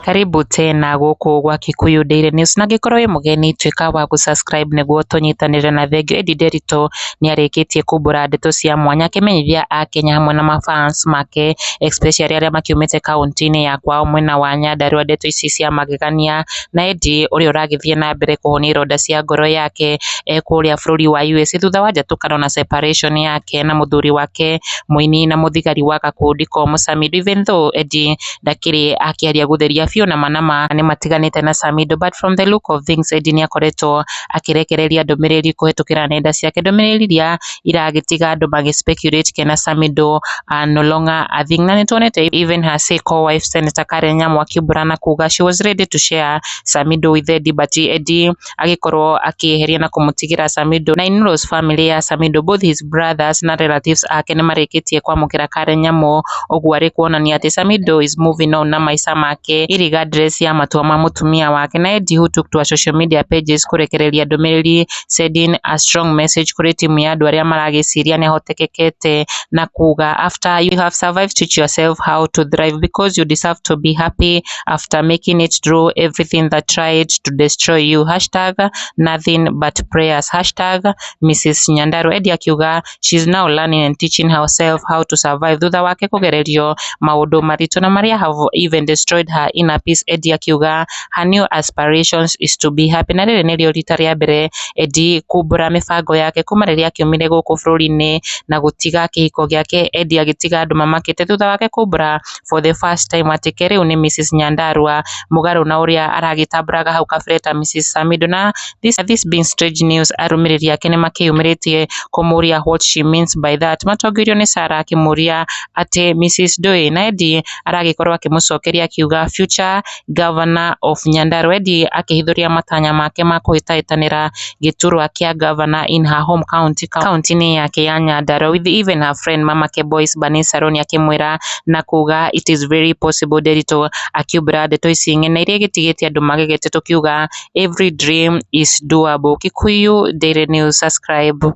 Karibu tena guku gwa Kikuyu Daily News na ngikorwo wi mugeni twika wa subscribe niguo tunyitanire na thengio. Eddie Nderitu ni arikitie kumbura ndeto cia mwanya akimenyithia Akenya hamwe na mafans make especially aria makiumite kaunti-ini ya kwao mwena wa Nyandarua ndeto ici cia magegania na Eddie uria uragithie na mbere kuhonia ironda cia ngoro yake kuria bururi wa USA thutha wa njatukano na separation yake na muthuri wake muini na muthigari wa gakundi ko Samido. Even though Eddie ndakiri akiaria gutheria biũ na manama ni matiganite na Samido, but from the look of things Eddie ni akoretwo akirekereria ndumiriri kuhitukira nenda ciake, ndumiriri iria iragitiga andu speculate kena Samido no longer a thing, na nituonete even her co-wife Senator Karen Nyamu akiumbura na kuga she was ready to share Samido with Eddie, but Eddie agikorwo akieheria na kumutigira Samido na in-laws family ya Samido, both his brothers na relatives ake ni marikitie kwamukira Karen Nyamu, uguo ari kuonania ati Samido is moving on na maica make regardless ya matua ma mutumia wake. Na Eddie who took to her social media pages kurekereria ndumiriri sending a strong message kuri timu ya andu aria maragiciria ni hotekekete na kuga after you have survived, teach yourself how to thrive because you deserve to be happy after making it through everything that tried to destroy you. #nothing but prayers. #Mrs Nyandarua. Eddie akiuga she's now learning and teaching herself how to survive thutha wake kugererio maundu maritu na maria have even destroyed her inner peace. Eddie akiuga her new aspirations is to be happy, na riri nirio rita ria mbere Eddie kumbura mibango yake kuma riria akiumire guku bururi-ini na gutiga kihiko giake. Eddie agitiga andu mamakite thutha wake kumbura for the first time ati ke riu ni Mrs Nyandarua mugaru na uria aragitamburaga hau kabere Mrs Samido. Na this being strange news, arumiriri yake ni makiyumiritie kumuria what she means by that. Matongirio ni Sarah akimuria ati Mrs Doi, na Eddie aragikorwo akimucokeria akiuga future governor of Nyandarua. Eddie akihithuria matanya make ma kuhitaitanira giturwa kia governor in her home county ni yake ya Nyandarua, with even her friend mama ke boys Vanessa Roni akimwira na kuga it is very possible. Nderitu akiumbura ndeto ici ng'e iria gitigitie andu magegete tukiuga every dream is doable. Kikuyu Daily News, subscribe.